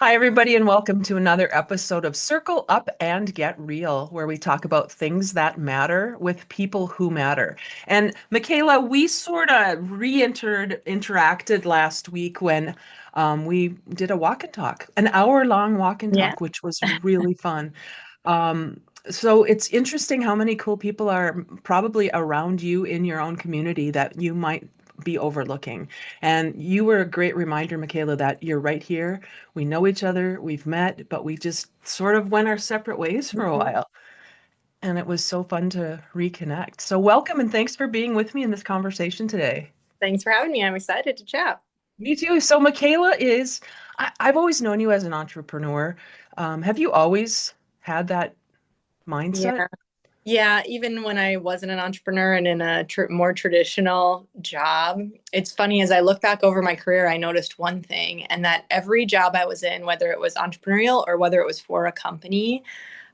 Hi, everybody, and welcome to another episode of Circle Up and Get Real, where we talk about things that matter with people who matter. And Michaela, we sort of interacted last week when we did a walk and talk, an hour-long walk and Yeah. talk, which was really fun. So it's interesting how many cool people are probably around you in your own community that you might be overlooking. And you were a great reminder, Michaela, that you're right here. We know each other, we've met, but we just sort of went our separate ways for a Mhm. while. And it was so fun to reconnect. So welcome and thanks for being with me in this conversation today. Thanks for having me. I'm excited to chat. Me too. So Michaela I've always known you as an entrepreneur. Have you always had that Yeah. mindset? Yeah. Even when I wasn't an entrepreneur and in a more traditional job, it's funny as I look back over my career, I noticed one thing, and that every job I was in, whether it was entrepreneurial or whether it was for a company,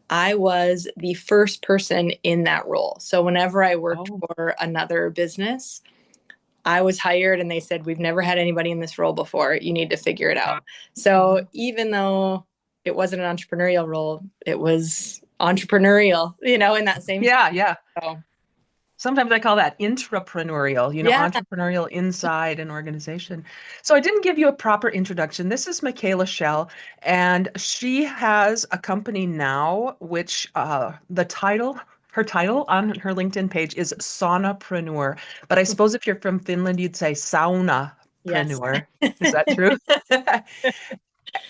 I was the first person in that role. So whenever I worked Oh. for another business, I was hired and they said, "We've never had anybody in this role before. You need to figure it out." So Mhm. even though it wasn't an entrepreneurial role, it was entrepreneurial, in that same. Yeah, yeah. So, Sometimes I call that intrapreneurial, yeah. entrepreneurial inside an organization. So I didn't give you a proper introduction. This is Michaela Schell, and she has a company now, which her title on her LinkedIn page is Saunapreneur. But I suppose if you're from Finland, you'd say Yes. Saunapreneur. Is that true?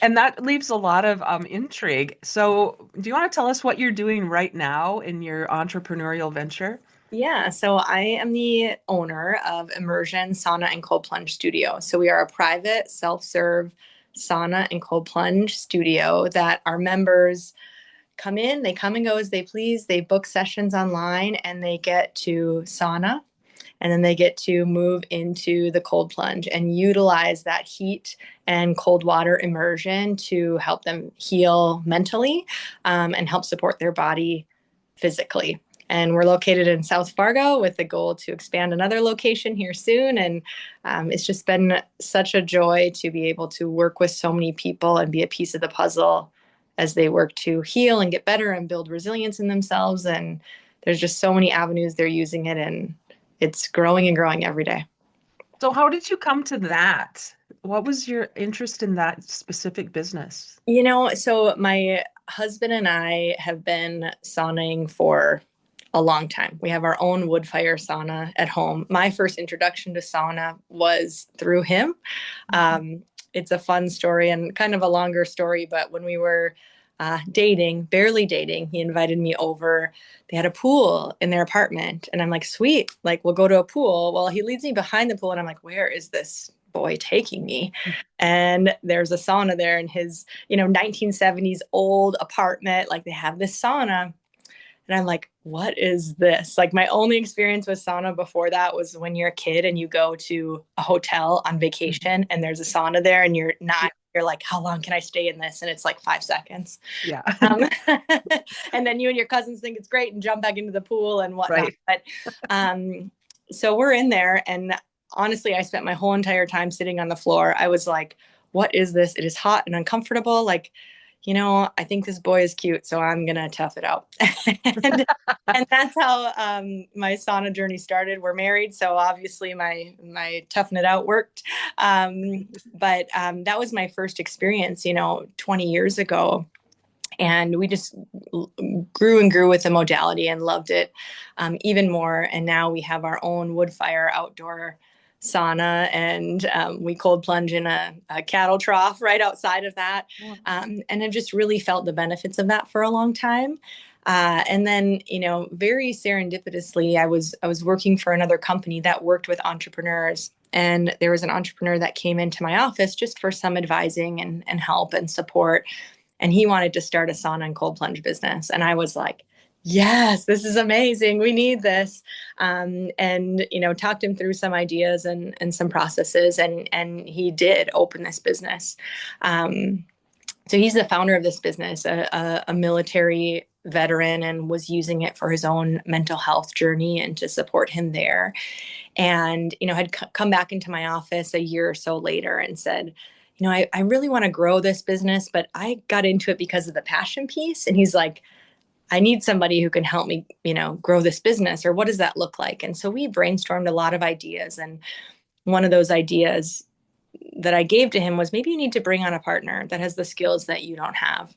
And that leaves a lot of intrigue. So do you want to tell us what you're doing right now in your entrepreneurial venture? Yeah, so I am the owner of Immersion Sauna and Cold Plunge Studio. So we are a private self-serve sauna and cold plunge studio that our members come in, they come and go as they please. They book sessions online and they get to sauna, and then they get to move into the cold plunge and utilize that heat and cold water immersion to help them heal mentally, and help support their body physically. And we're located in South Fargo with the goal to expand another location here soon. And it's just been such a joy to be able to work with so many people and be a piece of the puzzle as they work to heal and get better and build resilience in themselves. And there's just so many avenues they're using it in. It's growing and growing every day. So how did you come to that? What was your interest in that specific business? So my husband and I have been sauning for a long time. We have our own wood fire sauna at home. My first introduction to sauna was through him. Mhm. It's a fun story and kind of a longer story, but when we were dating, barely dating, he invited me over. They had a pool in their apartment, and I'm like, sweet, like we'll go to a pool. Well, he leads me behind the pool, and I'm like, where is this boy taking me? And there's a sauna there in his, 1970s old apartment. Like they have this sauna. And I'm like, what is this? Like, my only experience with sauna before that was when you're a kid and you go to a hotel on Mhm. vacation and there's a sauna there and Yeah. you're like, how long can I stay in this? And it's like 5 seconds. Yeah. Um, and then you and your cousins think it's great and jump back into the pool and whatnot. Right. But um, so we're in there. And honestly, I spent my whole entire time sitting on the floor. I was like, what is this? It is hot and uncomfortable. Like, I think this boy is cute, so I'm gonna tough it out. and and that's how my sauna journey started. We're married, so obviously my toughing it out worked. But that was my first experience, 20 years ago, and we just grew and grew with the modality and loved it even more. And now we have our own wood fire outdoor sauna, and we cold plunge in a cattle trough right outside of that, Wow. and I've just really felt the benefits of that for a long time. And then, very serendipitously, I was working for another company that worked with entrepreneurs, and there was an entrepreneur that came into my office just for some advising and help and support, and he wanted to start a sauna and cold plunge business. And I was like, yes, this is amazing. We need this. And talked him through some ideas and some processes, and he did open this business. So he's the founder of this business, a military veteran, and was using it for his own mental health journey and to support him there. And had come back into my office a year or so later and said, I really want to grow this business, but I got into it because of the passion piece. And he's like, I need somebody who can help me, grow this business, or what does that look like? And so we brainstormed a lot of ideas. And one of those ideas that I gave to him was, maybe you need to bring on a partner that has the skills that you don't have.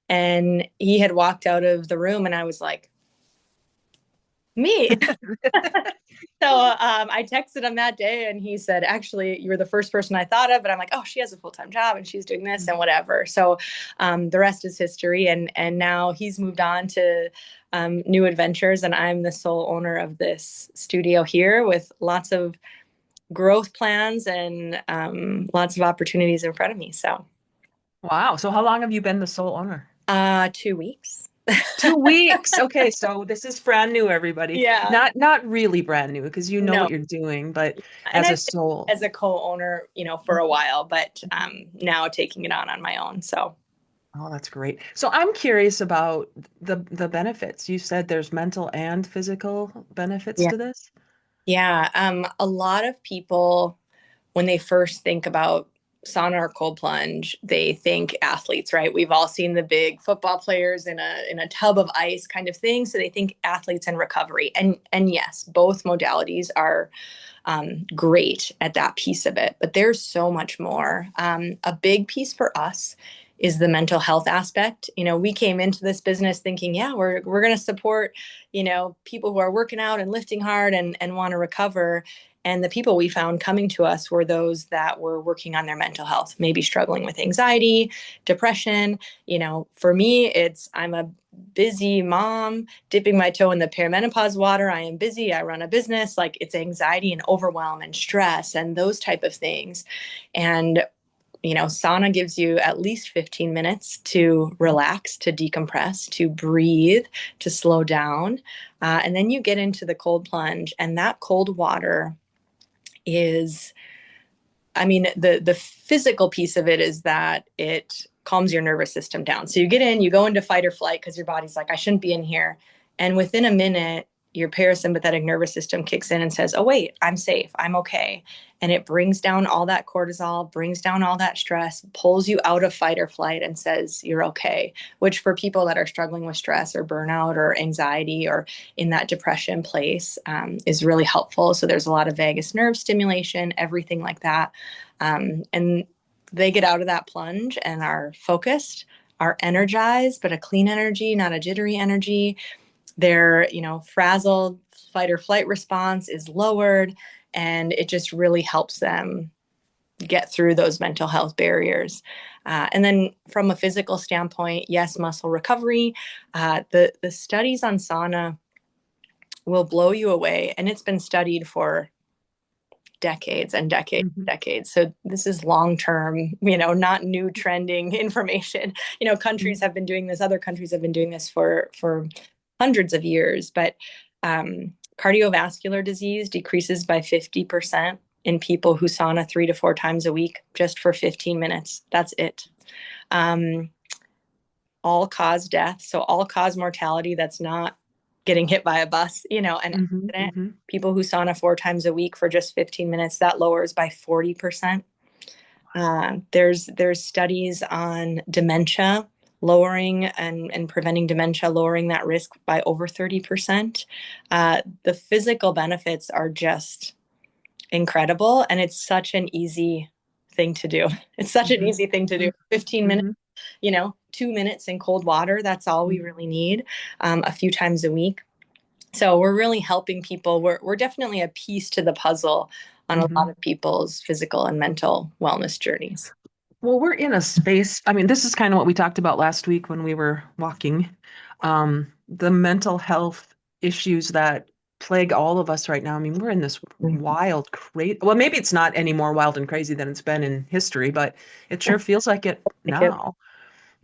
And he had walked out of the room, and I was like, me. So I texted him that day, and he said, actually, you were the first person I thought of. But I'm like, oh, she has a full-time job and she's doing this and whatever. So the rest is history. And now he's moved on to new adventures. And I'm the sole owner of this studio here, with lots of growth plans and lots of opportunities in front of me. So Wow. So how long have you been the sole owner? 2 weeks. 2 weeks. Okay, so this is brand new, everybody. Yeah. Not really brand new because you know No. what you're doing, but And as a I've sole. been as a co-owner, for a while, but now taking it on my own. So Oh, that's great. So I'm curious about the benefits. You said there's mental and physical benefits yeah. to this? Yeah. A lot of people, when they first think about sauna or cold plunge, they think athletes, right? We've all seen the big football players in a tub of ice kind of thing. So they think athletes and recovery. And yes, both modalities are great at that piece of it. But there's so much more. A big piece for us is the mental health aspect. We came into this business thinking, yeah, we're going to support, people who are working out and lifting hard and want to recover. And the people we found coming to us were those that were working on their mental health, maybe struggling with anxiety, depression. For me, I'm a busy mom dipping my toe in the perimenopause water. I am busy. I run a business. Like, it's anxiety and overwhelm and stress and those type of things. And sauna gives you at least 15 minutes to relax, to decompress, to breathe, to slow down. And then you get into the cold plunge, and that cold water is, I mean, the physical piece of it is that it calms your nervous system down. So you get in, you go into fight or flight because your body's like, I shouldn't be in here. And within a minute, your parasympathetic nervous system kicks in and says, oh, wait, I'm safe. I'm okay. And it brings down all that cortisol, brings down all that stress, pulls you out of fight or flight and says, you're okay. Which, for people that are struggling with stress or burnout or anxiety or in that depression place, is really helpful. So there's a lot of vagus nerve stimulation, everything like that. And they get out of that plunge and are focused, are energized, but a clean energy, not a jittery energy. Their, frazzled fight or flight response is lowered, and it just really helps them get through those mental health barriers. And then from a physical standpoint, yes, muscle recovery. The studies on sauna will blow you away, and it's been studied for decades and decades and Mhm. decades. So this is long term, not new trending information. Countries have been doing this, other countries have been doing this for hundreds of years. But cardiovascular disease decreases by 50% in people who sauna 3 to 4 times a week, just for 15 minutes. That's it. Um, all cause death, so all cause mortality that's not getting hit by a bus, an Mhm. accident. Mhm. People who sauna 4 times a week for just 15 minutes, that lowers by 40%. There's studies on dementia, lowering and preventing dementia, lowering that risk by over 30%. The physical benefits are just incredible, and it's such an easy thing to do. It's such an Mhm. easy thing to do. Mhm. 15 minutes, Mhm. 2 minutes in cold water. That's all we Mhm. really need, a few times a week. So we're really helping people. We're definitely a piece to the puzzle on a lot Mhm. of people's physical and mental wellness journeys. Well, we're in a space. I mean, this is kind of what we talked about last week when we were walking. The mental health issues that plague all of us right now. I mean, we're in this wild, crazy. Well, maybe it's not any more wild and crazy than it's been in history, but it sure feels like it Like it. now.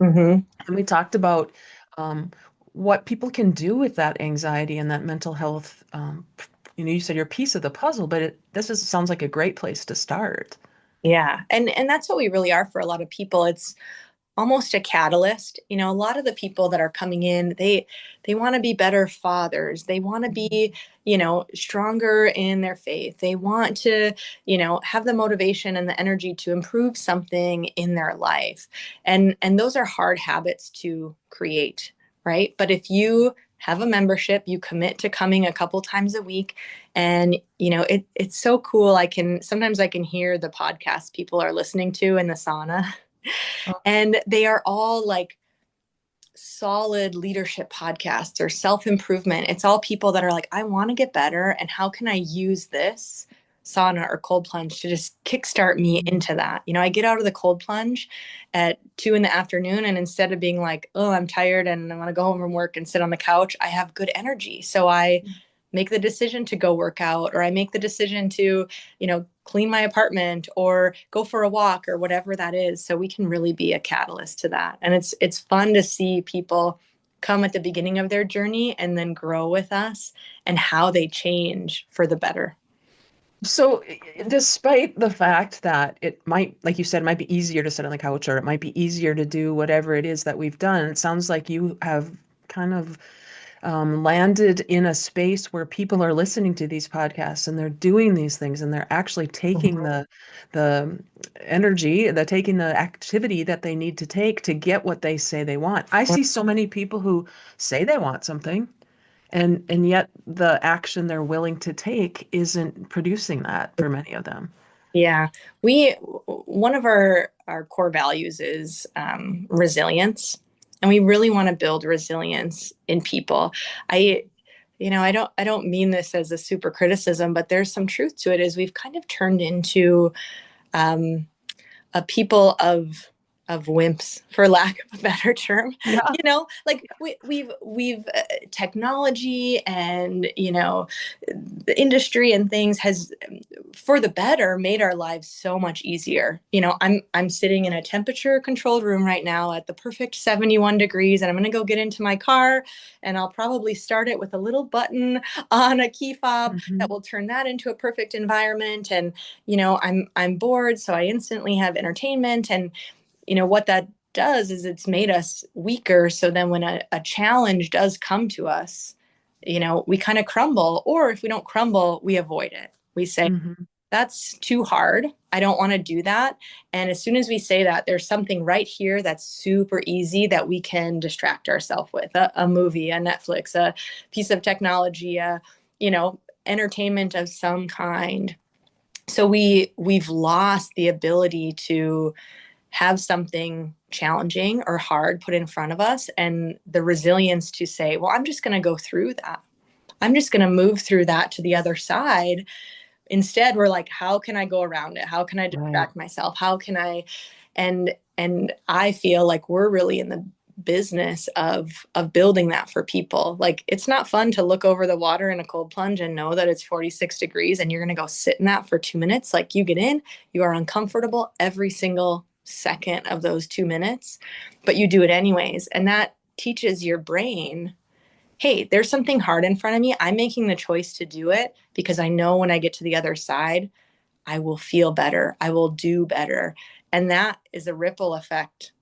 Mm-hmm. And we talked about um, what people can do with that anxiety and that mental health. You said you're a piece of the puzzle, but sounds like a great place to start. Yeah. And that's what we really are for a lot of people. It's almost a catalyst. You know, a lot of the people that are coming in, they want to be better fathers. They want to be, you know, stronger in their faith. They want to, you know, have the motivation and the energy to improve something in their life. And those are hard habits to create, right? But if you have a membership, you commit to coming a couple times a week, and you know, it's so cool. Sometimes I can hear the podcast people are listening to in the sauna, and they are all like solid leadership podcasts or self-improvement. It's all people that are like, I want to get better, and how can I use this sauna or cold plunge to just kickstart me into that? You know, I get out of the cold plunge at 2 in the afternoon, and instead of being like, oh, I'm tired and I want to go home from work and sit on the couch, I have good energy. So I make the decision to go work out, or I make the decision to, you know, clean my apartment or go for a walk or whatever that is. So we can really be a catalyst to that. And it's fun to see people come at the beginning of their journey and then grow with us, and how they change for the better. So, despite the fact that it might, like you said, it might be easier to sit on the couch, or it might be easier to do whatever it is that we've done, it sounds like you have kind of landed in a space where people are listening to these podcasts and they're doing these things, and they're actually taking the energy, they're taking the activity that they need to take to get what they say they want. I see so many people who say they want something, and yet the action they're willing to take isn't producing that for many of them. Yeah, we one of our core values is resilience, and we really want to build resilience in people. I, you know, I don't mean this as a super criticism, but there's some truth to it. Is we've kind of turned into um, a people of wimps, for lack of a better term. Yeah. You know, like we've technology and, you know, the industry and things has, for the better, made our lives so much easier. You know, I'm sitting in a temperature controlled room right now at the perfect 71 degrees, and I'm going to go get into my car, and I'll probably start it with a little button on a key fob that Mhm. will turn that into a perfect environment. And you know, I'm bored, so I instantly have entertainment. And you know what that does is it's made us weaker, so then when a challenge does come to us, you know, we kind of crumble. Or if we don't crumble, we avoid it. We say, Mhm. that's too hard, I don't want to do that. And as soon as we say that, there's something right here that's super easy that we can distract ourselves with: a movie, a Netflix, a piece of technology, a, you know, entertainment of some kind. So we've lost the ability to have something challenging or hard put in front of us, and the resilience to say, well, I'm just going to go through that. I'm just going to move through that to the other side. Instead, we're like, how can I go around it? How can I Right. distract myself? How can I? And I feel like we're really in the business of building that for people. Like, it's not fun to look over the water in a cold plunge and know that it's 46 degrees and you're going to go sit in that for 2 minutes. Like, you get in, you are uncomfortable every single second of those 2 minutes, but you do it anyways. And that teaches your brain, hey, there's something hard in front of me. I'm making the choice to do it because I know when I get to the other side, I will feel better. I will do better. And that is a ripple effect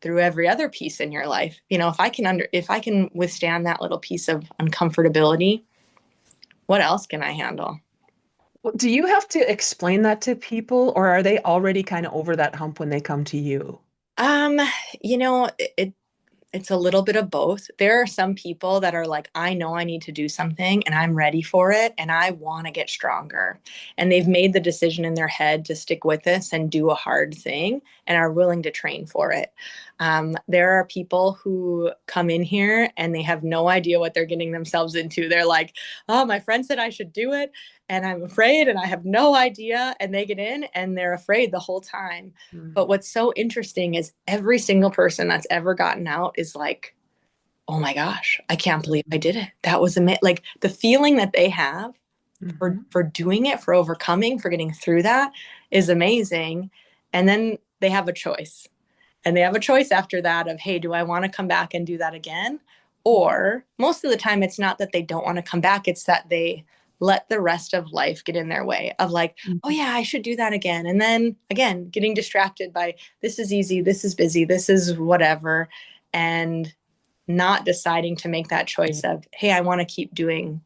through every other piece in your life. You know, if I can withstand that little piece of uncomfortability, what else can I handle? Well, do you have to explain that to people, or are they already kind of over that hump when they come to you? Um, you know, it's a little bit of both. There are some people that are like, I know I need to do something and I'm ready for it and I want to get stronger. And they've made the decision in their head to stick with this and do a hard thing and are willing to train for it. There are people who come in here and they have no idea what they're getting themselves into. They're like, oh, my friend said I should do it, and I'm afraid and I have no idea. And they get in and they're afraid the whole time. Mm. But what's so interesting is every single person that's ever gotten out is like, oh my gosh, I can't believe I did it. That was amazing. Like, the feeling that they have Mhm. for doing it, for overcoming, for getting through that is amazing. And then they have a choice. And they have a choice after that of, hey, do I want to come back and do that again? Or most of the time, it's not that they don't want to come back, it's that they let the rest of life get in their way of like, oh Mhm. yeah, I should do that again. And then again, getting distracted by this is easy, this is busy, this is whatever. And not deciding to make that choice of, hey, I want to keep doing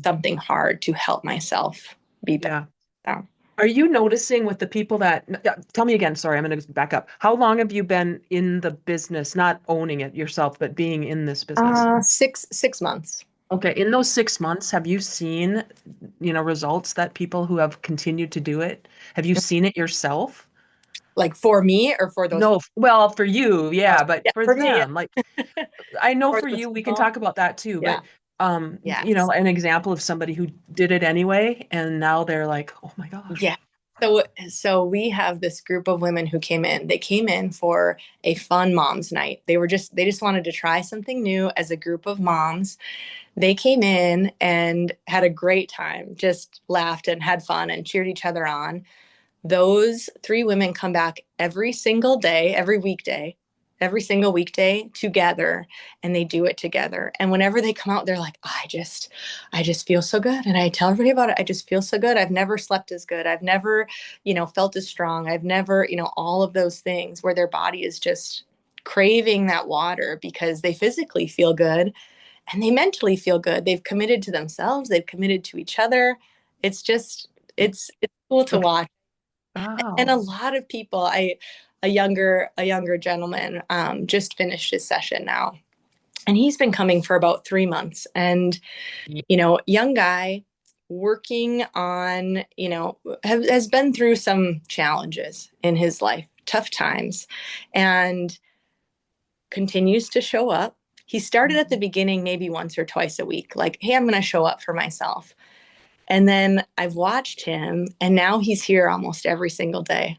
something hard to help myself be better. Yeah. So, Are you noticing with the people that, tell me again, sorry, I'm going to back up. How long have you been in the business, not owning it yourself, but being in this business? 6 months. Okay, in those 6 months, have you seen, results that people who have continued to do it? Have you seen it yourself? Like for me or for those No, people? well, for you, Oh, yeah, but yeah, for for me, them, like I know for for those you, we can people. talk about that too, Yeah. but Yes. an example of somebody who did it anyway, and now they're like, oh my gosh. Yeah. So we have this group of women who came in. They came in for a fun moms night. They just wanted to try something new as a group of moms. They came in and had a great time, just laughed and had fun and cheered each other on. Those three women come back every single day, every single weekday together, and they do it together. And whenever they come out, they're like, oh, I just feel so good. And I tell everybody about it. I just feel so good. I've never slept as good. I've never, felt as strong. I've never, all of those things where their body is just craving that water because they physically feel good and they mentally feel good. They've committed to themselves. They've committed to each other. It's just, it's cool to Okay. watch. And a Wow. lot of people, a younger gentleman, just finished his session now, and he's been coming for about 3 months. And young guy working on, has been through some challenges in his life, tough times, and continues to show up. He started at the beginning maybe once or twice a week, like, hey, I'm going to show up for myself. And then I've watched him, and now he's here almost every single day.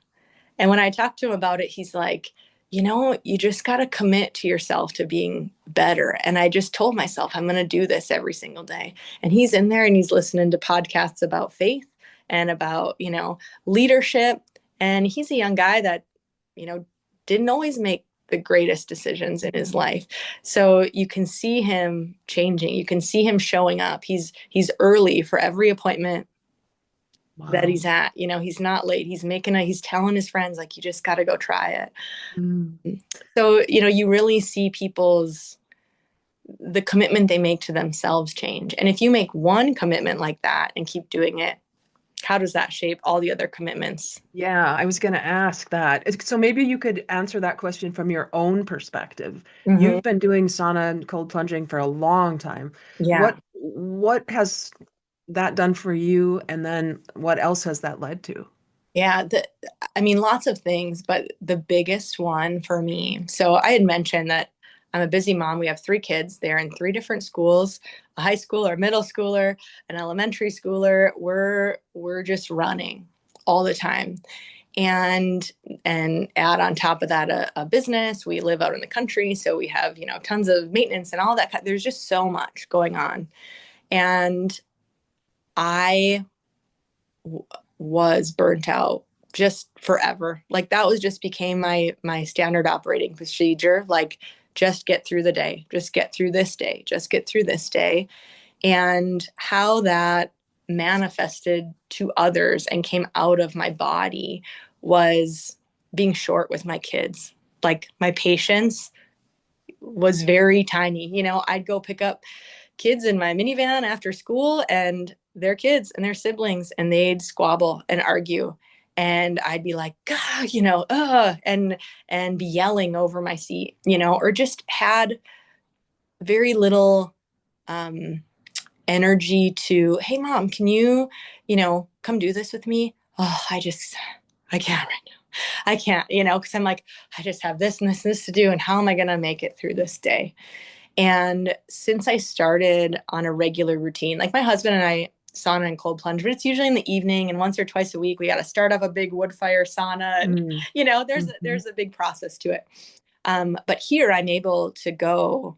And when I talked to him about it, he's like, you just got to commit to yourself to being better. And I just told myself, I'm going to do this every single day. And he's in there and he's listening to podcasts about faith and about, leadership. And he's a young guy that, you know, didn't always make the greatest decisions in his life. So you can see him changing. You can see him showing up. He's early for every appointment that Wow. he's at. He's not late. He's telling his friends, like, you just got to go try it. Mm. So, you really see the commitment they make to themselves change. And if you make one commitment like that and keep doing it, how does that shape all the other commitments? Yeah, I was going to ask that. So maybe you could answer that question from your own perspective. Mm-hmm. You've been doing sauna and cold plunging for a long time. Yeah. What has that done for you, and then what else has that led to? Yeah. I mean, lots of things, but the biggest one for me. So I had mentioned that I'm a busy mom. We have three kids. They're in three different schools, a high schooler, a middle schooler, an elementary schooler. We're just running all the time. And add on top of that a business. We live out in the country, so we have, tons of maintenance and all that. There's just so much going on. And I was burnt out just forever. Like that was just became my standard operating procedure. Like just get through the day, just get through this day, just get through this day. And how that manifested to others and came out of my body was being short with my kids. Like my patience was very tiny. I'd go pick up kids in my minivan after school and their kids and their siblings, and they'd squabble and argue. And I'd be like, God, and be yelling over my seat, or just had very little um, energy to, hey, mom, can you, come do this with me? Oh, I can't right now. I can't, because I'm like, I just have this and this and this to do. And how am I going to make it through this day? And since I started on a regular routine, like my husband and I sauna and cold plunge, but it's usually in the evening and once or twice a week, we got to start up a big wood fire sauna. And, Mm. Mhm. there's a big process to it. But here I'm able to go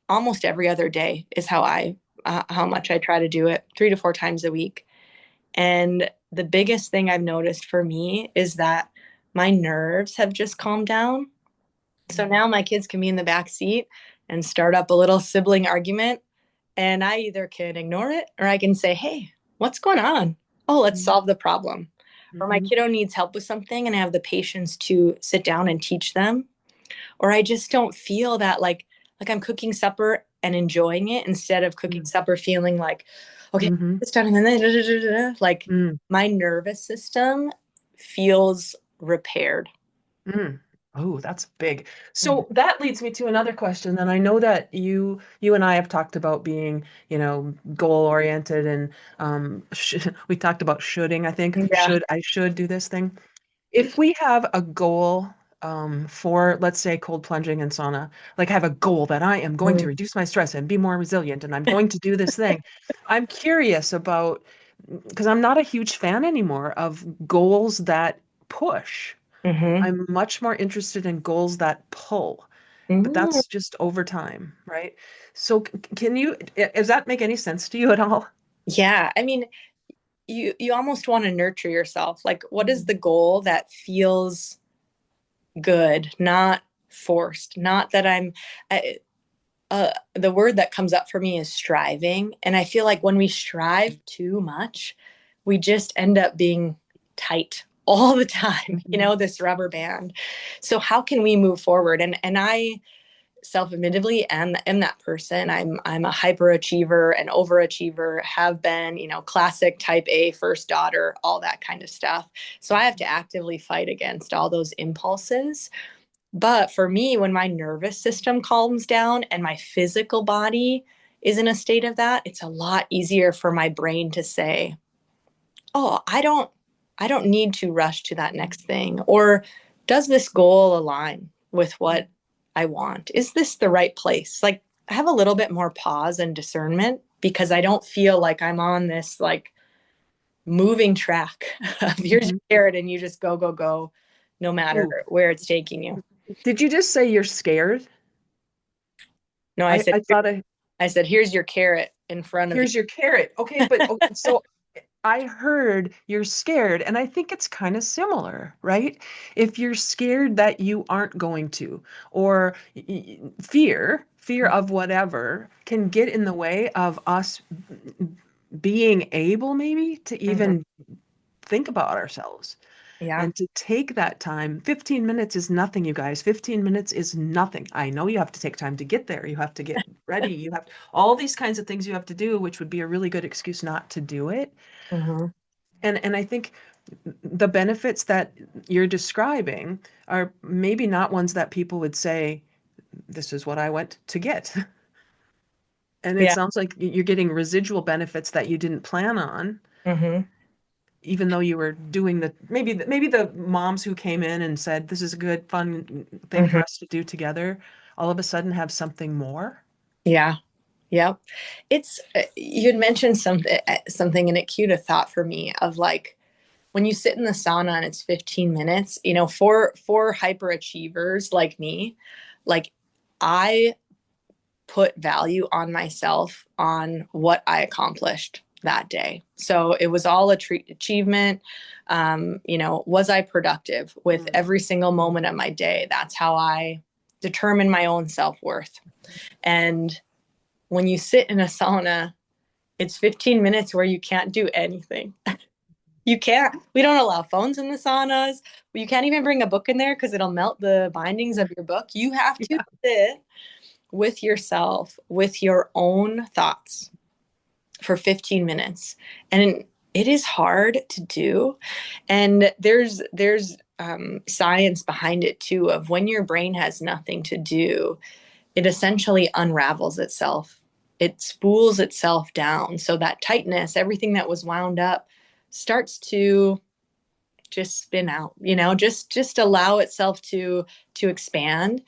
almost every other day is how much I try to do it 3 to 4 times a week. And the biggest thing I've noticed for me is that my nerves have just calmed down. So now my kids can be in the back seat and start up a little sibling argument, And I either can ignore it or I can say, hey, what's going on? Oh, let's solve the problem. Or my Mhm. kiddo needs help with something and I have the patience to sit down and teach them. Or I just don't feel that like I'm cooking supper and enjoying it instead of cooking Mhm. supper feeling like, okay, Mhm. it's done. And then da, da, da, da, da. Like Mm. my nervous system feels repaired. Mm. Oh, that's big. Mhm. So that leads me to another question. And I know that you and I have talked about being, goal oriented and we talked about shoulding, I think. Yeah. I should do this thing. If we have a goal for, let's say, cold plunging and sauna, like I have a goal that I am going to Mhm. reduce my stress and be more resilient, and I'm going to do this thing. I'm curious about, because I'm not a huge fan anymore of goals that push. Mhm. I'm much more interested in goals that pull, but Mm. that's just over time, right? So can you, does that make any sense to you at all? Yeah. I mean, you almost want to nurture yourself. Like, what is Mhm. the goal that feels good, not forced, not that I, the word that comes up for me is striving. And I feel like when we strive too much, we just end up being tight all the time, Mhm. this rubber band. So how can we move forward? And I self-admittedly am that person. I'm a hyperachiever and overachiever, have been, classic type A first daughter, all that kind of stuff. So I have to actively fight against all those impulses. But for me, when my nervous system calms down and my physical body is in a state of that, it's a lot easier for my brain to say, "Oh, I don't need to rush to that next thing." Or does this goal align with what I want? Is this the right place? Like I have a little bit more pause and discernment because I don't feel like I'm on this like moving track of here's your Mhm. carrot and you just go, go, go, no matter Oh, where it's taking you. did you just say you're scared? No, I said I thought I I said, here's your carrot in front of you. here's your carrot. Okay, but okay, so I heard you're scared, and I think it's kind of similar, right? If you're scared that you aren't going to, or fear of whatever can get in the way of us being able maybe to Mhm. even think about ourselves. Yeah. And to take that time, 15 minutes is nothing, you guys. 15 minutes is nothing. I know you have to take time to get there. You have to get ready. You have all these kinds of things you have to do, which would be a really good excuse not to do it. Mhm. And I think the benefits that you're describing are maybe not ones that people would say, this is what I went to get. And it Yeah. sounds like you're getting residual benefits that you didn't plan on, Mhm. even though you were doing maybe the moms who came in and said, this is a good, fun thing Mhm. for us to do together, all of a sudden have something more. Yeah. Yep. It's you had mentioned something and it cued a thought for me of like when you sit in the sauna and it's 15 minutes, for hyperachievers like me, like I put value on myself on what I accomplished that day. So it was all a achievement. Was I productive with Mm. every single moment of my day? That's how I determine my own self worth. And when you sit in a sauna, it's 15 minutes where you can't do anything. You can't. We don't allow phones in the saunas. You can't even bring a book in there because it'll melt the bindings of your book. You have to Yeah. sit with yourself, with your own thoughts for 15 minutes. And it is hard to do. And there's science behind it too of when your brain has nothing to do, it essentially unravels itself. It spools itself down. So that tightness, everything that was wound up starts to just spin out, just allow itself to expand.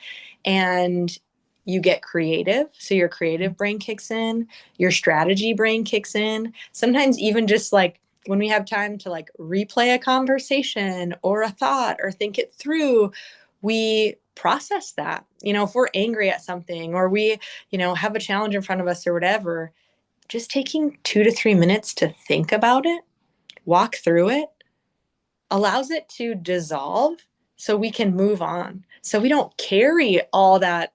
And you get creative, so your creative brain kicks in, your strategy brain kicks in, sometimes even just like when we have time to like replay a conversation or a thought or think it through, we process that. If we're angry at something or we have a challenge in front of us or whatever, just taking 2 to 3 minutes to think about it, walk through it, allows it to dissolve so we can move on. So we don't carry all that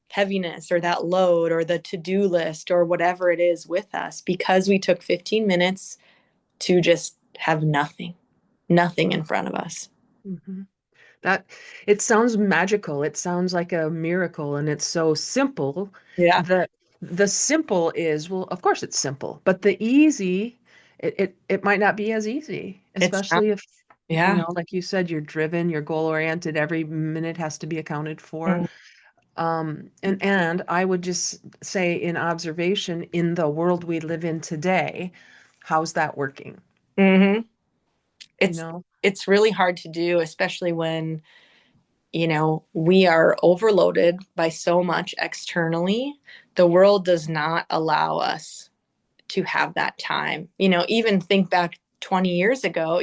heaviness or that load or the to-do list or whatever it is with us, because we took 15 minutes to just have nothing in front of us. Mhm. That it sounds magical. It sounds like a miracle, and it's so simple. Yeah. The simple is, well, of course it's simple, but the easy, it might not be as easy, It's not. especially if, Yeah. like you said, you're driven, you're goal oriented, every minute has to be accounted for. And I would just say in observation, in the world we live in today, how's that working? Mm-hmm. You It's know? it's really hard to do, especially when, we are overloaded by so much externally. The world does not allow us to have that time. Even think back 20 years ago,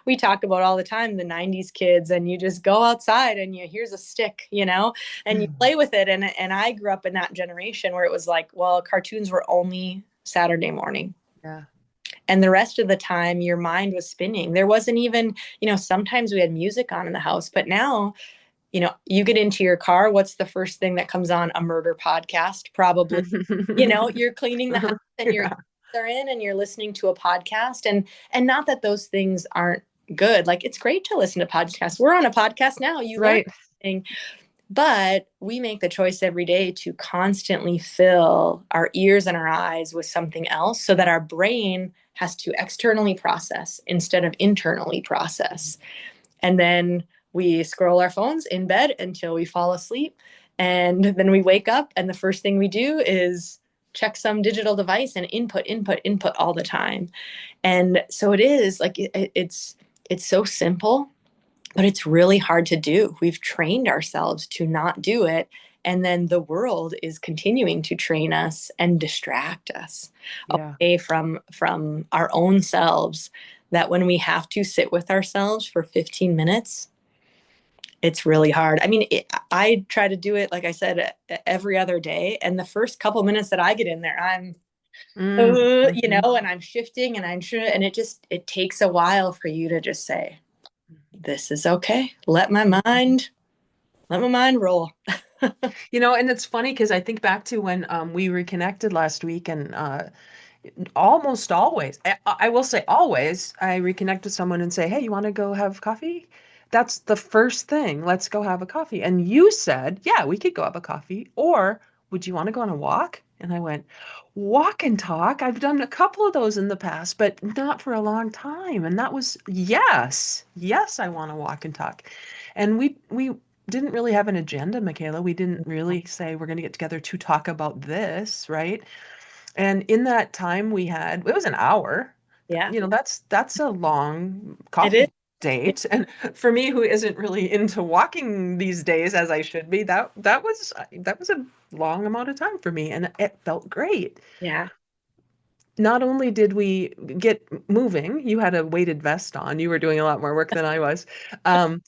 we talk about all the time the 90s kids, and you just go outside and here's a stick, and you play with it. And I grew up in that generation where it was like, well, cartoons were only Saturday morning. Yeah. And the rest of the time, your mind was spinning. There wasn't even, sometimes we had music on in the house, but now, you get into your car, what's the first thing that comes on? A murder podcast, probably. You're cleaning the house and your Yeah. kids are in and you're listening to a podcast. And not that those things aren't good. Like, it's great to listen to podcasts. We're on a podcast now. You learn Right. something. But we make the choice every day to constantly fill our ears and our eyes with something else so that our brain has to externally process instead of internally process. And then we scroll our phones in bed until we fall asleep. And then we wake up, and the first thing we do is check some digital device and input all the time. And so it is like it's so simple, but it's really hard to do. We've trained ourselves to not do it. And then the world is continuing to train us and distract us Yeah. away from our own selves, that when we have to sit with ourselves for 15 minutes, it's really hard. I mean, I try to do it, like I said, every other day. And the first couple minutes that I get in there, I'm, Mm-hmm. and I'm shifting and and it takes a while for you to just say, this is okay. Let my mind roll. And it's funny because I think back to when we reconnected last week, and almost always, I will say always, I reconnect with someone and say, "Hey, you want to go have coffee?" That's the first thing. Let's go have a coffee. And you said, "Yeah, we could go have a coffee." Or, "Would you want to go on a walk?" And I went, "Walk and talk. I've done a couple of those in the past, but not for a long time." And that was yes. Yes, I want to walk and talk. And we didn't really have an agenda, Michaela. We didn't really say we're going to get together to talk about this, right? And in that time we had, it was an hour. Yeah, That's a long it is. coffee date. And for me, who isn't really into walking these days as I should be, that was a long amount of time for me, and it felt great. Yeah. Not only did we get moving, you had a weighted vest on, you were doing a lot more work than I was. Um,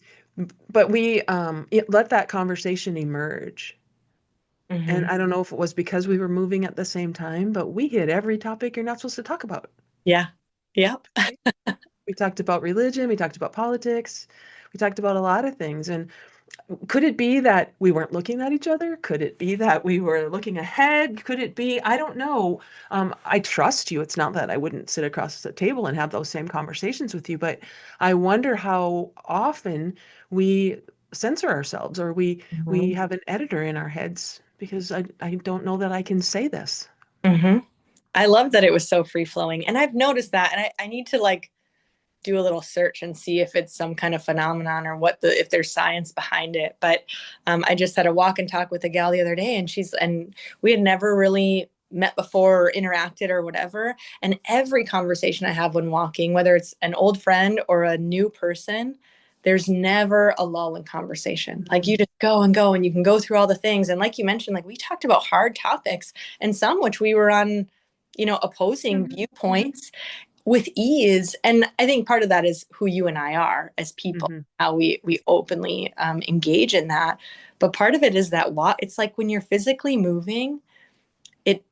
but let that conversation emerge. And Hmm. I don't know if it was because we were moving at the same time, but we hit every topic you're not supposed to talk about. Yeah. Yep. Right? We talked about religion, we talked about politics, we talked about a lot of things. And could it be that we weren't looking at each other? Could it be that we were looking ahead? Could it be? I don't know. I trust you. It's not that I wouldn't sit across the table and have those same conversations with you, but I wonder how often we censor ourselves, or we Hmm. have an editor in our heads because I don't know that I can say this. Hmm. I love that it was so free flowing. And I've noticed that. And I need to like do a little search and see if it's some kind of phenomenon or if there's science behind it. But I just had a walk and talk with a gal the other day, and we had never really met before or interacted or whatever. And every conversation I have when walking, whether it's an old friend or a new person, there's never a lull in conversation. Like, you just go and go, and you can go through all the things. And like you mentioned, like, we talked about hard topics, and some which we were on, opposing Mhm. viewpoints with ease. And I think part of that is who you and I are as people, Mhm. how we openly engage in that. But part of it is that it's like when you're physically moving, it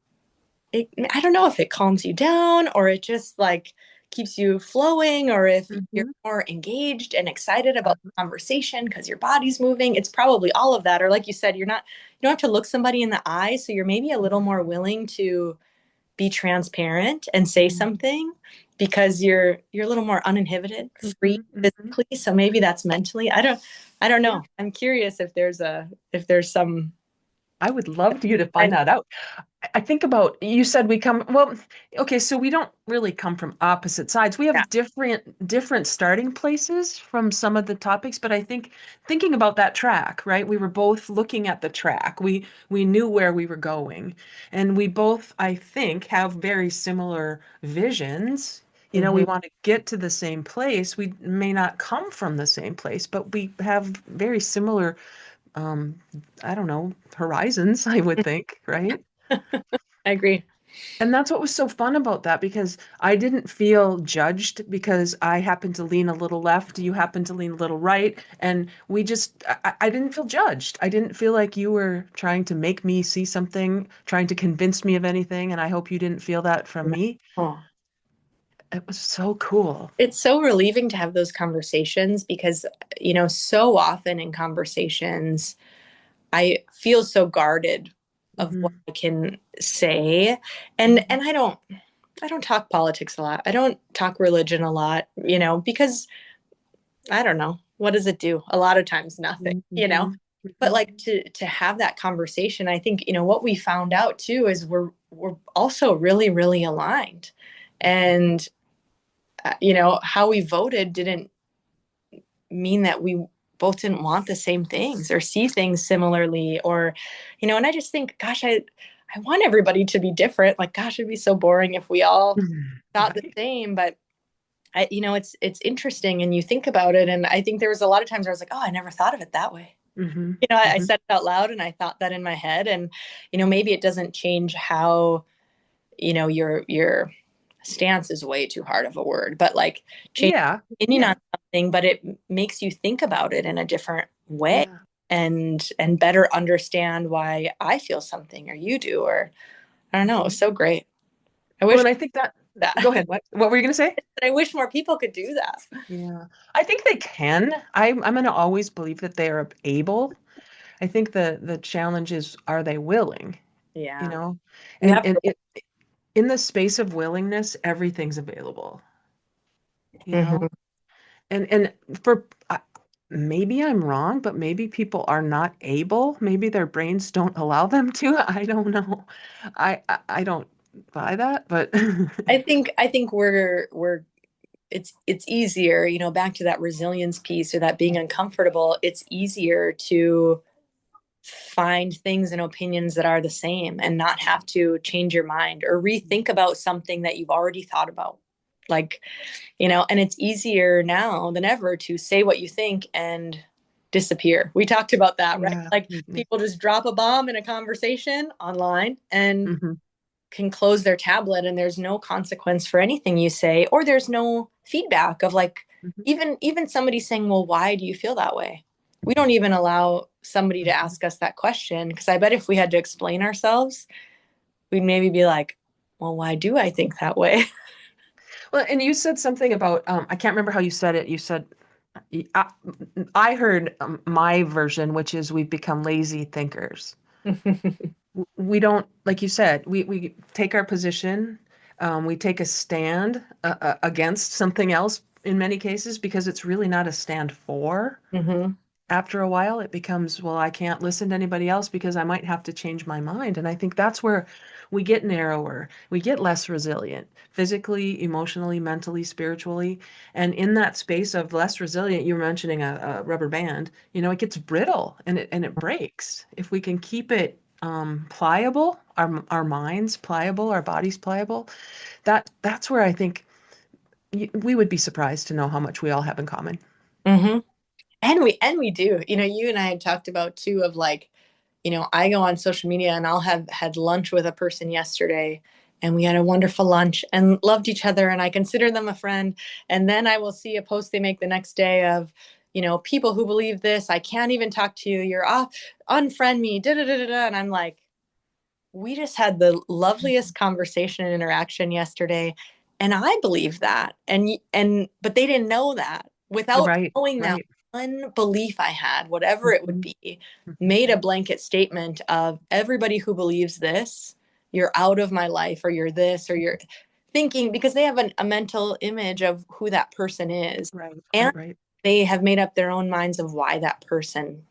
I don't know if it calms you down or it just like keeps you flowing, or if you're Hmm. more engaged and excited about the conversation because your body's moving. It's probably all of that. Or like you said, you don't have to look somebody in the eye, so you're maybe a little more willing to be transparent and say something because you're a little more uninhibited, free Hmm. Hmm. physically. So maybe that's mentally. I don't Yeah, know. I'm curious if there's some. I would love you to I, find that out. I think about, you said we come, well, okay, so we don't really come from opposite sides. We yeah. have different starting places from some of the topics, but I think thinking about that track, right? We were both looking at the track. We knew where we were going, and we both, I think, have very similar visions. You know, we Mm-hmm. want to get to the same place. We may not come from the same place, but we have very similar um, I don't know, horizons, I would think, right? I agree. And that's what was so fun about that because I didn't feel judged because I happened to lean a little left, you happened to lean a little right, and I didn't feel judged. I didn't feel like you were trying to make me see something, trying to convince me of anything, and I hope you didn't feel that from me. Oh. It was so cool. It's so relieving to have those conversations because, so often in conversations, I feel so guarded of what Hmm. I can say. And Hmm. and I don't talk politics a lot. I don't talk religion a lot, because I don't know. What does it do? A lot of times nothing. Hmm. But Hmm. like to have that conversation, I think, what we found out too is we're also really, really aligned. And how we voted didn't mean that we both didn't want the same things or see things similarly, or and I just think, gosh, I want everybody to be different. Like, gosh, it'd be so boring if we all thought the Right? same. But it's interesting, and you think about it, and I think there was a lot of times where I was like, oh, I never thought of it that way. Hmm. I Hmm. said it out loud and I thought that in my head, and maybe it doesn't change how your stance is way too hard of a word, but like change Yeah. your opinion on Yeah. something, but it makes you think about it in a different way, Yeah. and better understand why I feel something or you do, or I don't know. It was so great. I Well, wish and I think that, go that ahead. What were you going to say? I wish more people could do that. Yeah, I think they can. I'm going to always believe that they are able. I think the challenge is, are they willing? You Yeah. know, You and have and to. it, in the space of willingness, everything's available. You know, Mhm. and for maybe I'm wrong, but maybe people are not able. Maybe their brains don't allow them to. I don't know. I don't buy that, but I think we're it's easier, back to that resilience piece or that being uncomfortable. It's easier to find things and opinions that are the same and not have to change your mind or rethink about something that you've already thought about. Like, and it's easier now than ever to say what you think and disappear. We talked about that, right? yeah. Like, people just drop a bomb in a conversation online and Hmm. can close their tablet, and there's no consequence for anything you say, or there's no feedback of like, Hmm. even somebody saying, well, why do you feel that way? We don't even allow somebody to Hmm. ask us that question, because I bet if we had to explain ourselves, we'd maybe be like, well, why do I think that way? Well, and you said something about, I can't remember how you said it. You said, I, I heard my version, which is we've become lazy thinkers. We don't, like you said, we take our position, we take a stand against something else in many cases because it's really not a stand for. Hmm. After a while, it becomes, well, I can't listen to anybody else because I might have to change my mind. And I think that's where we get narrower, we get less resilient, physically, emotionally, mentally, spiritually. And in that space of less resilient, you were mentioning a rubber band, it gets brittle and it breaks. If we can keep it pliable, our minds pliable, our bodies pliable, that's where I think we would be surprised to know how much we all have in common. Hmm. And we do. You and I had talked about too of like, I go on social media and I'll have had lunch with a person yesterday, and we had a wonderful lunch and loved each other, and I consider them a friend. And then I will see a post they make the next day of, people who believe this, I can't even talk to you. You're off, unfriend me, da da da da da. And I'm like, we just had the loveliest conversation and interaction yesterday. And I believed that. But they didn't know that. Without Right, knowing that, right. one belief I had, whatever it would Mhm, be, mhm. made a blanket statement of everybody who believes this, you're out of my life, or you're this, or you're thinking, because they have a mental image of who that person is. Right, And right, right. they have made up their own minds of why that person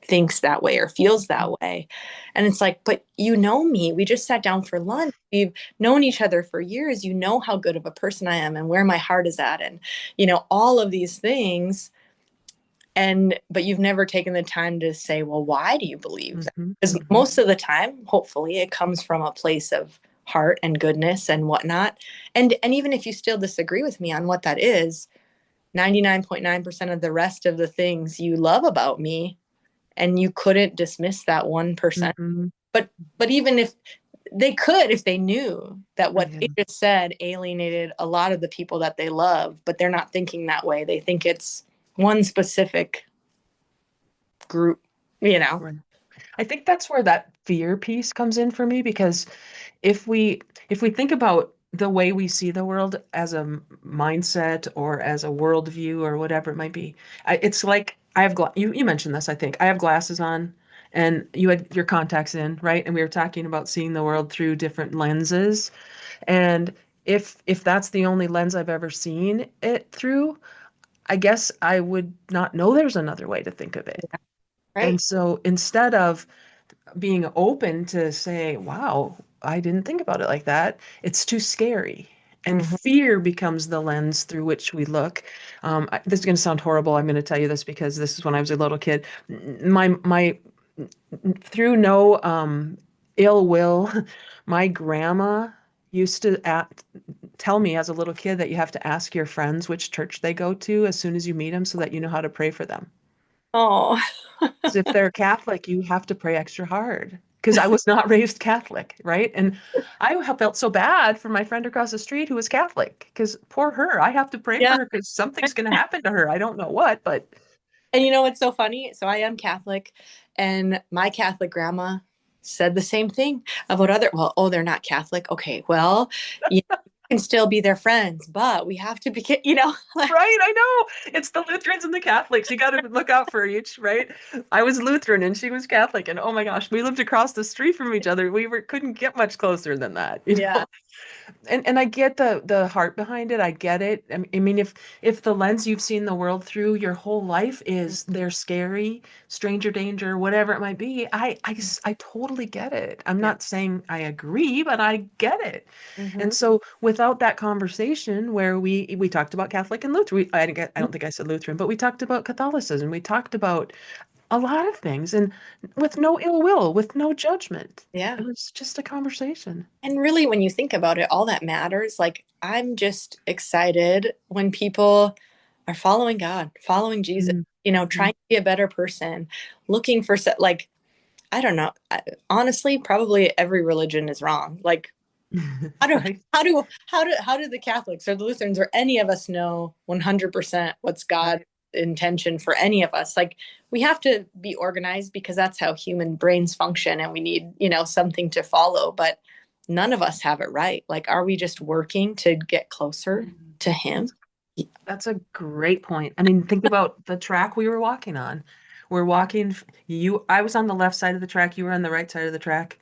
thinks that way or feels that Mhm. way. And it's like, but you know me. We just sat down for lunch. We've known each other for years. You know how good of a person I am and where my heart is at, and, all of these things. But you've never taken the time to say, well, why do you believe that? Mhm, Because mhm. most of the time, hopefully, it comes from a place of heart and goodness and whatnot. And even if you still disagree with me on what that is, 99.9% of the rest of the things you love about me, and you couldn't dismiss that 1%. Mhm. But even if they could, if they knew that what Yeah, they just said alienated a lot of the people that they love, but they're not thinking that way. They think it's one specific group, you know. right. I think that's where that fear piece comes in for me because if we if we think about the way we see the world as a mindset or as a worldview or whatever it might be, it's like I have you mentioned this, I think. I have glasses on and you had your contacts in, right? And we were talking about seeing the world through different lenses. And if that's the only lens I've ever seen it through, I guess I would not know there's another way to think of it. And Right. so instead of being open to say, wow, I didn't think about it like that, it's too scary. And Mm-hmm. fear becomes the lens through which we look. This is going to sound horrible. I'm going to tell you this because this is when I was a little kid. My through no ill will, my grandma used to tell me as a little kid that you have to ask your friends which church they go to as soon as you meet them so that you know how to pray for them. Oh. 'Cause if they're Catholic, you have to pray extra hard. Because I was not raised Catholic, right? And felt so bad for my friend across the street who was Catholic. Because poor her, I have to pray for Yeah. her because something's going to happen to her. I don't know what, but And you know what's so funny? So I am Catholic, and my Catholic grandma said the same thing about well, oh, they're not Catholic. Okay, well, you can still be their friends, but we have to be, like, right, I know. It's the Lutherans and the Catholics. You got to look out for each, right? I was Lutheran and she was Catholic, and oh my gosh, we lived across the street from each other. We were couldn't get much closer than that, you yeah. know? And I get the heart behind it. I get it. I mean, if the lens you've seen the world through your whole life is they're scary, stranger danger, whatever it might be, I totally get it. I'm Yeah. not saying I agree, but I get it. Mm-hmm. And so without that conversation where we talked about Catholic and Lutheran, I don't think I said Lutheran, but we talked about Catholicism. We talked about a lot of things and with no ill will, with no judgment. Yeah. It was just a conversation. And really, when you think about it, all that matters. Like, I'm just excited when people are following God, following Jesus, Mm-hmm. trying to be a better person, looking for, like, I don't know. Honestly, probably every religion is wrong. Like, how do Right. how do the Catholics or the Lutherans or any of us know 100% what's God's Right. intention for any of us? Like, we have to be organized because that's how human brains function, and we need, something to follow. But none of us have it right. Like, are we just working to get closer Mm. to Him? That's that's a great point. I mean, think about the track we were walking on. We're walking, I was on the left side of the track, you were on the right side of the track,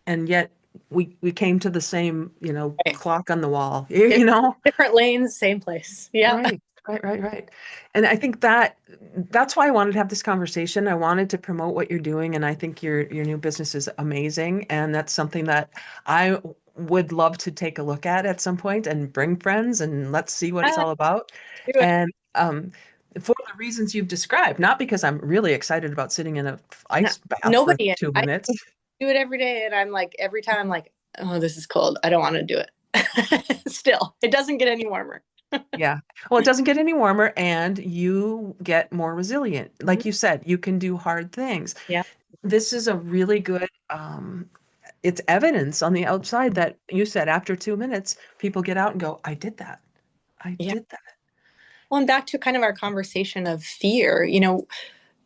and yet we came to the same, Right. clock on the wall, you know? Different lanes, same place. Yeah. Right, right, right, right. And I think that's why I wanted to have this conversation. I wanted to promote what you're doing, and I think your new business is amazing, and that's something that I would love to take a look at some point and bring friends and let's see what it's Ah, all about. do it. And for the reasons you've described, not because I'm really excited about sitting in a No, ice bath for nobody. two I minutes. do it every day, and I'm like, every time I'm like, oh, this is cold. I don't want to do it. Still, it doesn't get any warmer. Yeah. Well, it doesn't get any warmer and you get more resilient. Mhm. Like you said, you can do hard things. Yeah. This is a really good it's evidence on the outside that you said after 2 minutes, people get out and go, I did that. I Yeah. did that. Well, and back to kind of our conversation of fear,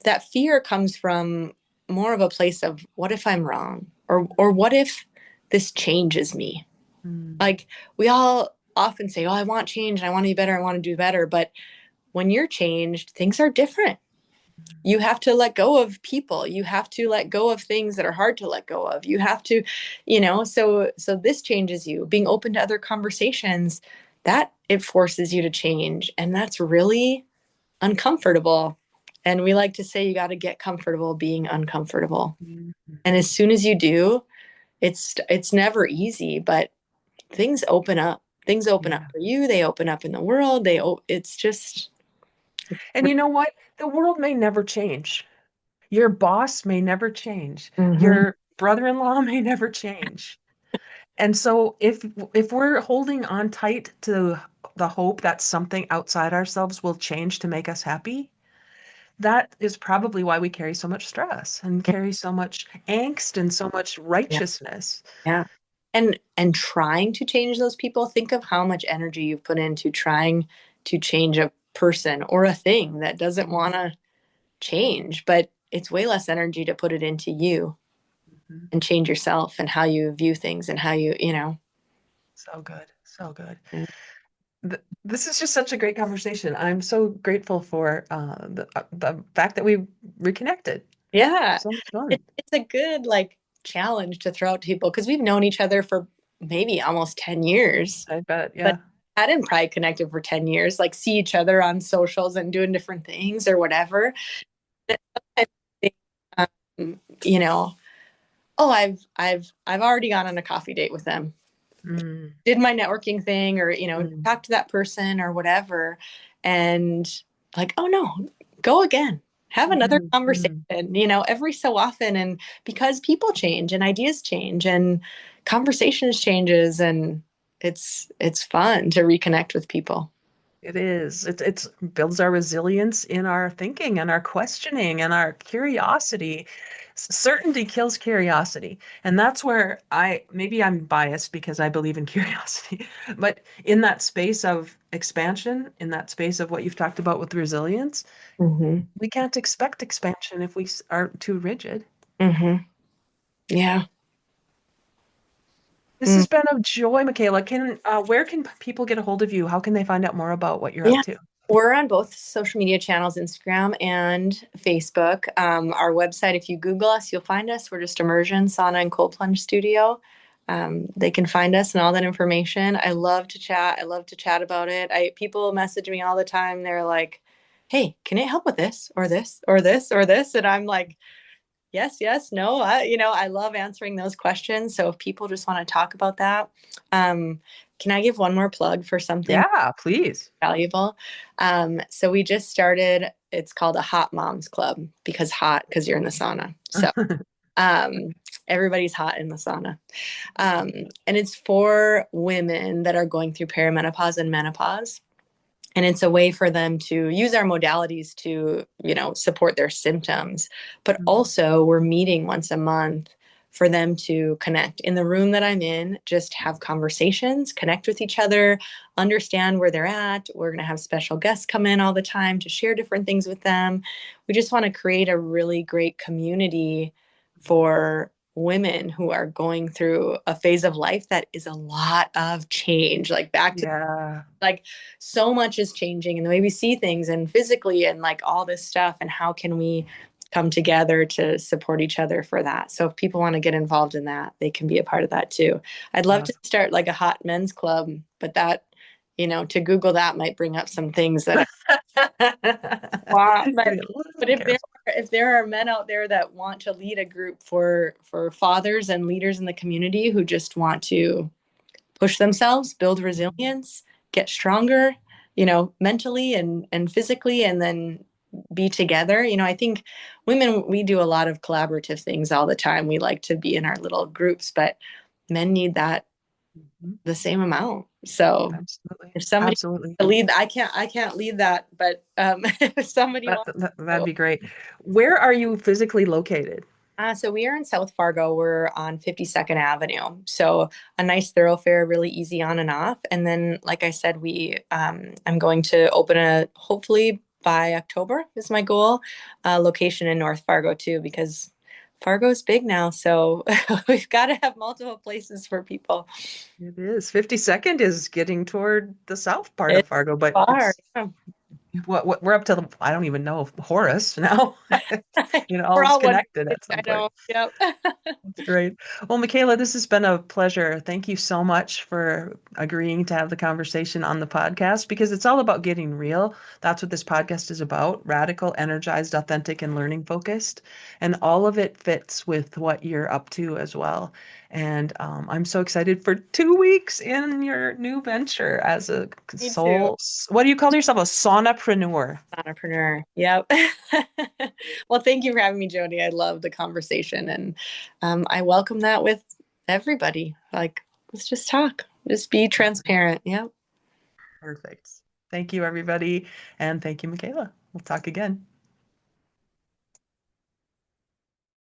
that fear comes from more of a place of, what if I'm wrong? Or what if this changes me? Mm, Like, we all often say, oh, I want change, I want to be better, I want to do better. But when you're changed, things are different. You have to let go of people. You have to let go of things that are hard to let go of. You have to, so this changes you. Being open to other conversations, that it forces you to change. And that's really uncomfortable. And we like to say you got to get comfortable being uncomfortable. And Mhm. as soon as you do, it's never easy, but things open up. Things open up Yeah. for you. They open up in the world. It's just. And you know what? The world may never change. Your boss may never change. Mhm. Your brother-in-law may never change. And so if we're holding on tight to the hope that something outside ourselves will change to make us happy, that is probably why we carry so much stress and carry so much angst and so much Yeah. righteousness. Yeah. And trying to change those people, think of how much energy you've put into trying to change a person or a thing that doesn't want to change, but it's way less energy to put it into you Mhm. and change yourself and how you view things and how you. So good. So good. Yeah. This is just such a great conversation. I'm so grateful for the fact that we reconnected. Yeah. So much fun. It's a good like challenge to throw out to people because we've known each other for maybe almost 10 years, I bet. but Yeah. hadn't probably connected for 10 years, like see each other on socials and doing different things or whatever. I think, you know, oh, I've already gone on a coffee date with them, Mm, did my networking thing, or mm, talked to that person or whatever, and like, oh no, go again, have another mhm, conversation, mm. every so often, and because people change and ideas change and conversations changes, and it's fun to reconnect with people. It is. It's builds our resilience in our thinking and our questioning and our curiosity. Certainty kills curiosity. And that's where maybe I'm biased because I believe in curiosity, but in that space of expansion, in that space of what you've talked about with resilience, Mm-hmm. we can't expect expansion if we are too rigid. Mm-hmm. Yeah. This Mm. has been a joy, Michaela. Where can people get a hold of you? How can they find out more about what you're up Yeah. to? We're on both social media channels, Instagram and Facebook. Our website, if you Google us, you'll find us. We're just Immersion, Sauna, and Cold Plunge Studio. They can find us and all that information. I love to chat. I love to chat about it. People message me all the time. They're like, "Hey, can it help with this or this or this or this?" And I'm like, yes, yes, no. I love answering those questions. So if people just want to talk about that, can I give one more plug for something Yeah, please. valuable? So we just started. It's called a Hot Moms Club because you're in the sauna. So um, everybody's hot in the sauna, and it's for women that are going through perimenopause and menopause. And it's a way for them to use our modalities to support their symptoms, but also we're meeting once a month for them to connect in the room that I'm in, just have conversations, connect with each other, understand where they're at. We're going to have special guests come in all the time to share different things with them. We just want to create a really great community for women who are going through a phase of life that is a lot of change, like back to Yeah. like so much is changing in the way we see things and physically and like all this stuff, and how can we come together to support each other for that. So if people want to get involved in that, they can be a part of that too. I'd love to Awesome. start like a hot men's club, but that to Google that might bring up some things that wow. Be a But little if careful. there are men out there that want to lead a group for fathers and leaders in the community who just want to push themselves, build resilience, get stronger, mentally and physically, and then be together. I think women, we do a lot of collaborative things all the time. We like to be in our little groups, but men need that Mhm. the same amount. So Absolutely. if somebody Absolutely. to lead, I can't lead that, but if somebody wants That'd to. be great. Where are you physically located? So we are in South Fargo. We're on 52nd Avenue. So a nice thoroughfare, really easy on and off. And then, like I said, I'm going to open hopefully by October is my goal, location in North Fargo too, because Fargo's big now, so we've got to have multiple places for people. It is. 52nd is getting toward the south part of It's Fargo, but far. it's what we're up to I don't even know Horace now. We're All's all one. connected at some I point. know. Yep. That's great. Well, Michaela, this has been a pleasure. Thank you so much for agreeing to have the conversation on the podcast because it's all about getting real. That's what this podcast is about: radical, energized, authentic, and learning focused. And all of it fits with what you're up to as well. And I'm so excited for 2 weeks in your new venture as a Me too. what do you call yourself? A saunapreneur. Entrepreneur. Yep. Well, thank you for having me, Jody. I love the conversation, and I welcome that with everybody. Like, let's just talk, just be transparent. Yep. Perfect. Thank you, everybody. And thank you, Michaela. We'll talk again.